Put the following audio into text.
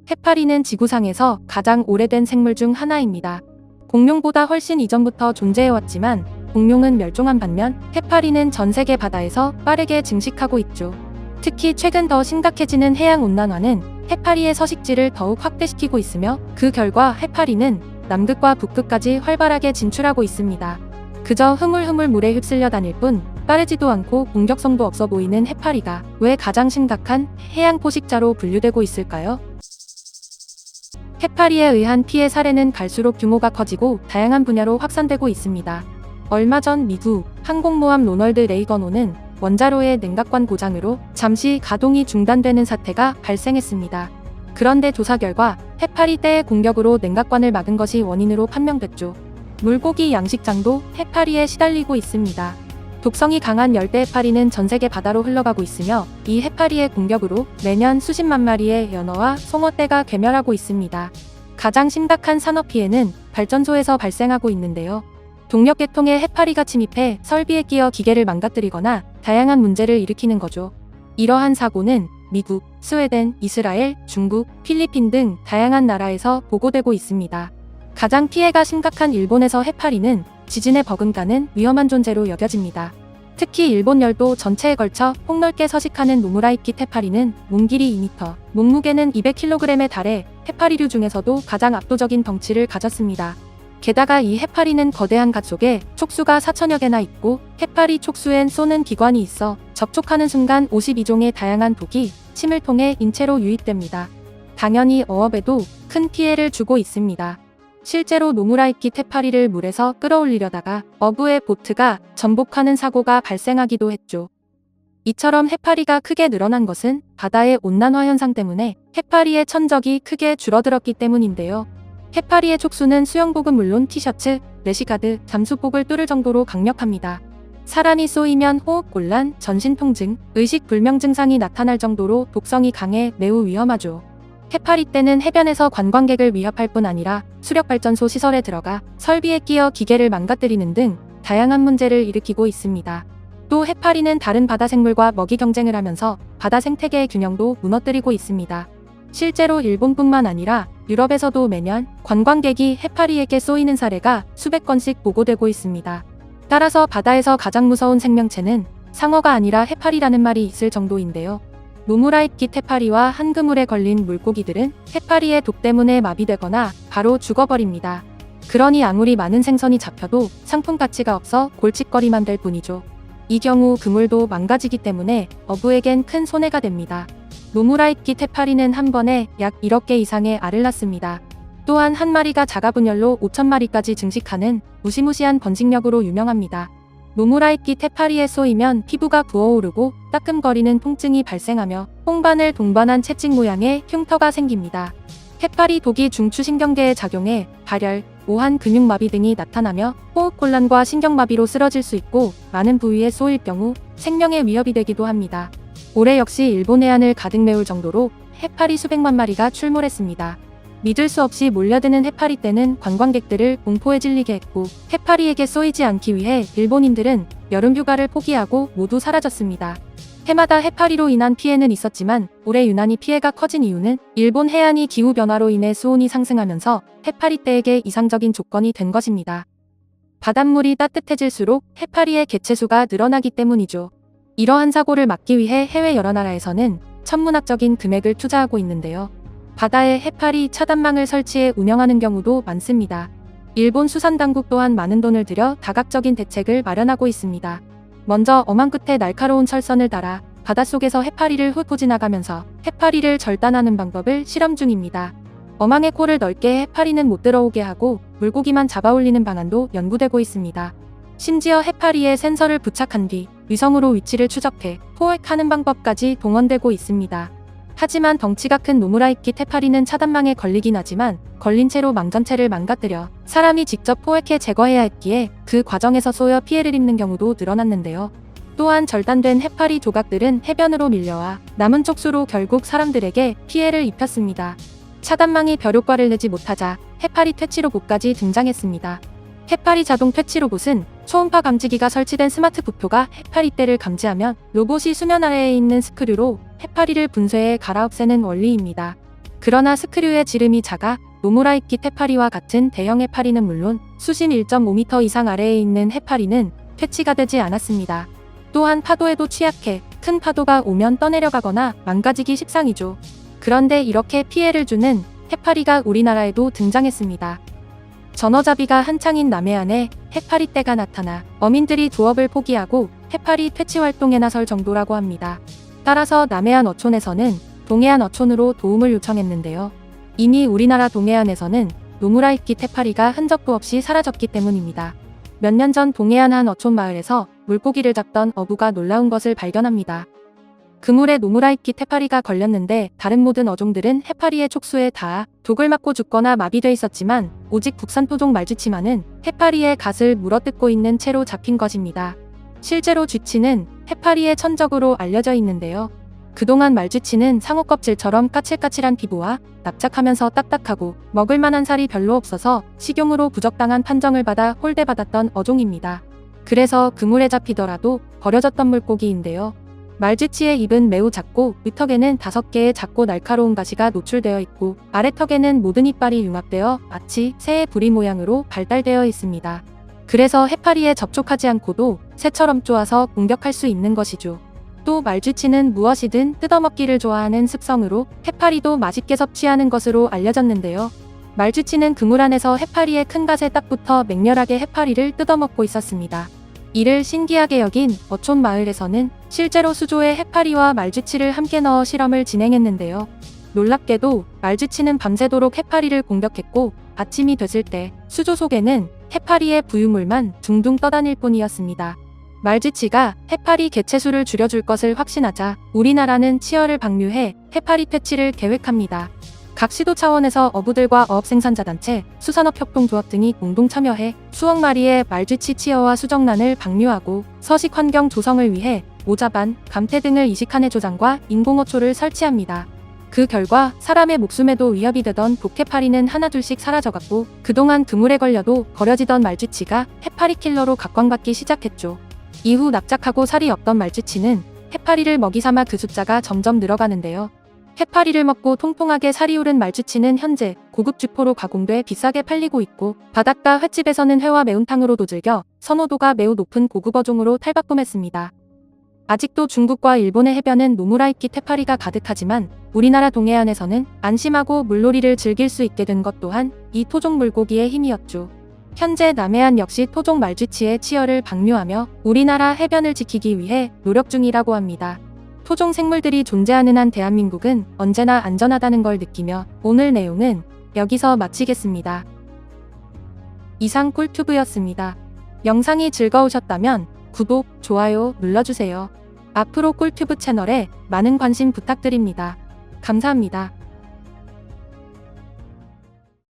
해파리는 지구상에서 가장 오래된 생물 중 하나입니다. 공룡보다 훨씬 이전부터 존재해왔지만 공룡은 멸종한 반면 해파리는 전 세계 바다에서 빠르게 증식하고 있죠. 특히 최근 더 심각해지는 해양온난화는 해파리의 서식지를 더욱 확대시키고 있으며 그 결과 해파리는 남극과 북극까지 활발하게 진출하고 있습니다. 그저 흐물흐물 물에 휩쓸려 다닐 뿐 빠르지도 않고 공격성도 없어 보이는 해파리가 왜 가장 심각한 해양 포식자로 분류되고 있을까요? 해파리에 의한 피해 사례는 갈수록 규모가 커지고 다양한 분야로 확산되고 있습니다. 얼마 전 미국 항공모함 로널드 레이건호는 원자로의 냉각관 고장으로 잠시 가동이 중단되는 사태가 발생했습니다. 그런데 조사 결과 해파리 떼의 공격으로 냉각관을 막은 것이 원인으로 판명됐죠. 물고기 양식장도 해파리에 시달리고 있습니다. 독성이 강한 열대 해파리는 전 세계 바다로 흘러가고 있으며 이 해파리의 공격으로 매년 수십만 마리의 연어와 송어떼가 괴멸하고 있습니다. 가장 심각한 산업 피해는 발전소에서 발생하고 있는데요. 동력계통에 해파리가 침입해 설비에 끼어 기계를 망가뜨리거나 다양한 문제를 일으키는 거죠. 이러한 사고는 미국, 스웨덴, 이스라엘, 중국, 필리핀 등 다양한 나라에서 보고되고 있습니다. 가장 피해가 심각한 일본에서 해파리는 지진에 버금가는 위험한 존재로 여겨집니다. 특히 일본 열도 전체에 걸쳐 폭넓게 서식하는 노무라이키 해파리는 몸길이 2m, 몸무게는 200kg에 달해 해파리류 중에서도 가장 압도적인 덩치를 가졌습니다. 게다가 이 해파리는 거대한 갓 속에 촉수가 4천여 개나 있고 해파리 촉수엔 쏘는 기관이 있어 접촉하는 순간 52종의 다양한 독이 침을 통해 인체로 유입됩니다. 당연히 어업에도 큰 피해를 주고 있습니다. 실제로 노무라이키 해파리를 물에서 끌어올리려다가 어부의 보트가 전복하는 사고가 발생하기도 했죠. 이처럼 해파리가 크게 늘어난 것은 바다의 온난화 현상 때문에 해파리의 천적이 크게 줄어들었기 때문인데요. 해파리의 촉수는 수영복은 물론 티셔츠, 래시가드, 잠수복을 뚫을 정도로 강력합니다. 사람이 쏘이면 호흡곤란, 전신통증, 의식불명 증상이 나타날 정도로 독성이 강해 매우 위험하죠. 해파리 떼는 해변에서 관광객을 위협할 뿐 아니라 수력발전소 시설에 들어가 설비에 끼어 기계를 망가뜨리는 등 다양한 문제를 일으키고 있습니다. 또 해파리는 다른 바다 생물과 먹이 경쟁을 하면서 바다 생태계의 균형도 무너뜨리고 있습니다. 실제로 일본뿐만 아니라 유럽에서도 매년 관광객이 해파리에게 쏘이는 사례가 수백 건씩 보고되고 있습니다. 따라서 바다에서 가장 무서운 생명체는 상어가 아니라 해파리라는 말이 있을 정도인데요. 노무라이키 해파리와 한 그물에 걸린 물고기들은 해파리의 독 때문에 마비되거나 바로 죽어버립니다. 그러니 아무리 많은 생선이 잡혀도 상품 가치가 없어 골칫거리만 될 뿐이죠. 이 경우 그물도 망가지기 때문에 어부에겐 큰 손해가 됩니다. 노무라이키 해파리는 한 번에 약 1억 개 이상의 알을 낳습니다. 또한 한 마리가 자가분열로 5,000마리까지 증식하는 무시무시한 번식력으로 유명합니다. 노무라이키 해파리에 쏘이면 피부가 부어오르고 따끔거리는 통증이 발생하며 홍반을 동반한 채찍 모양의 흉터가 생깁니다. 해파리 독이 중추신경계에 작용해 발열, 오한 근육마비 등이 나타나며 호흡곤란과 신경마비로 쓰러질 수 있고 많은 부위에 쏘일 경우 생명의 위협이 되기도 합니다. 올해 역시 일본 해안을 가득 메울 정도로 해파리 수백만 마리가 출몰했습니다. 믿을 수 없이 몰려드는 해파리 떼는 관광객들을 공포에 질리게 했고 해파리에게 쏘이지 않기 위해 일본인들은 여름 휴가를 포기하고 모두 사라졌습니다. 해마다 해파리로 인한 피해는 있었지만 올해 유난히 피해가 커진 이유는 일본 해안이 기후변화로 인해 수온이 상승하면서 해파리 떼에게 이상적인 조건이 된 것입니다. 바닷물이 따뜻해질수록 해파리의 개체수가 늘어나기 때문이죠. 이러한 사고를 막기 위해 해외 여러 나라에서는 천문학적인 금액을 투자하고 있는데요. 바다에 해파리 차단망을 설치해 운영하는 경우도 많습니다. 일본 수산당국 또한 많은 돈을 들여 다각적인 대책을 마련하고 있습니다. 먼저 어망 끝에 날카로운 철선을 달아 바닷속에서 해파리를 훑고 지나가면서 해파리를 절단하는 방법을 실험 중입니다. 어망에 코를 넓게 해파리는 못 들어오게 하고 물고기만 잡아올리는 방안도 연구되고 있습니다. 심지어 해파리에 센서를 부착한 뒤 위성으로 위치를 추적해 포획하는 방법까지 동원되고 있습니다. 하지만 덩치가 큰 노무라이키 해파리는 차단망에 걸리긴 하지만 걸린 채로 망전체를 망가뜨려 사람이 직접 포획해 제거해야 했기에 그 과정에서 쏘여 피해를 입는 경우도 늘어났는데요. 또한 절단된 해파리 조각들은 해변으로 밀려와 남은 촉수로 결국 사람들에게 피해를 입혔습니다. 차단망이 별 효과를 내지 못하자 해파리 퇴치 로봇까지 등장했습니다. 해파리 자동 퇴치 로봇은 초음파 감지기가 설치된 스마트 부표가 해파리 떼를 감지하면 로봇이 수면 아래에 있는 스크류로 해파리를 분쇄해 갈아 없애는 원리입니다. 그러나 스크류의 지름이 작아 노무라이끼 해파리와 같은 대형 해파리는 물론 수심 1.5m 이상 아래에 있는 해파리는 퇴치가 되지 않았습니다. 또한 파도에도 취약해 큰 파도가 오면 떠내려가거나 망가지기 십상이죠. 그런데 이렇게 피해를 주는 해파리가 우리나라에도 등장했습니다. 전어잡이가 한창인 남해안에 해파리떼가 나타나 어민들이 조업을 포기하고 해파리 퇴치 활동에 나설 정도라고 합니다. 따라서 남해안 어촌에서는 동해안 어촌으로 도움을 요청했는데요. 이미 우리나라 동해안에서는 노무라이끼 해파리가 흔적도 없이 사라졌기 때문입니다. 몇 년 전 동해안 한 어촌 마을에서 물고기를 잡던 어부가 놀라운 것을 발견합니다. 그물에 노무라이끼 해파리가 걸렸는데 다른 모든 어종들은 해파리의 촉수에 닿아 독을 맞고 죽거나 마비돼 있었지만 오직 국산 토종 말쥐치마는 해파리의 갓을 물어뜯고 있는 채로 잡힌 것입니다. 실제로 쥐치는 해파리의 천적으로 알려져 있는데요. 그동안 말쥐치는 상어 껍질처럼 까칠까칠한 피부와 납작하면서 딱딱하고 먹을 만한 살이 별로 없어서 식용으로 부적당한 판정을 받아 홀대받았던 어종입니다. 그래서 그물에 잡히더라도 버려졌던 물고기인데요. 말쥐치의 입은 매우 작고 위턱에는 5개의 작고 날카로운 가시가 노출되어 있고 아래턱에는 모든 이빨이 융합되어 마치 새의 부리 모양으로 발달되어 있습니다. 그래서 해파리에 접촉하지 않고도 새처럼 쪼아서 공격할 수 있는 것이죠. 또 말쥐치는 무엇이든 뜯어먹기를 좋아하는 습성으로 해파리도 맛있게 섭취하는 것으로 알려졌는데요. 말쥐치는 그물 안에서 해파리의 큰 갓에 딱 붙어 맹렬하게 해파리를 뜯어먹고 있었습니다. 이를 신기하게 여긴 어촌 마을에서는 실제로 수조에 해파리와 말쥐치를 함께 넣어 실험을 진행했는데요. 놀랍게도 말쥐치는 밤새도록 해파리를 공격했고 아침이 됐을 때 수조 속에는 해파리의 부유물만 둥둥 떠다닐 뿐이었습니다. 말쥐치가 해파리 개체수를 줄여줄 것을 확신하자 우리나라는 치어를 방류해 해파리 퇴치를 계획합니다. 각 시도 차원에서 어부들과 어업생산자단체, 수산업협동조합 등이 공동 참여해 수억 마리의 말쥐치 치어와 수정란을 방류하고 서식 환경 조성을 위해 모자반, 감태 등을 이식한 해조장과 인공어초를 설치합니다. 그 결과 사람의 목숨에도 위협이 되던 독해파리는 하나둘씩 사라져갔고 그동안 그물에 걸려도 버려지던 말쥐치가 해파리 킬러로 각광받기 시작했죠. 이후 납작하고 살이 없던 말쥐치는 해파리를 먹이 삼아 그 숫자가 점점 늘어가는데요. 해파리를 먹고 통통하게 살이 오른 말쥐치는 현재 고급 쥐포로 가공돼 비싸게 팔리고 있고 바닷가 횟집에서는 회와 매운탕으로도 즐겨 선호도가 매우 높은 고급 어종으로 탈바꿈했습니다. 아직도 중국과 일본의 해변은 노무라이끼 해파리가 가득하지만 우리나라 동해안에서는 안심하고 물놀이를 즐길 수 있게 된 것 또한 이 토종 물고기의 힘이었죠. 현재 남해안 역시 토종 말쥐치의 치어를 방류하며 우리나라 해변을 지키기 위해 노력 중이라고 합니다. 토종 생물들이 존재하는 한 대한민국은 언제나 안전하다는 걸 느끼며 오늘 내용은 여기서 마치겠습니다. 이상 꿀튜브였습니다. 영상이 즐거우셨다면 구독, 좋아요 눌러주세요. 앞으로 꿀튜브 채널에 많은 관심 부탁드립니다. 감사합니다.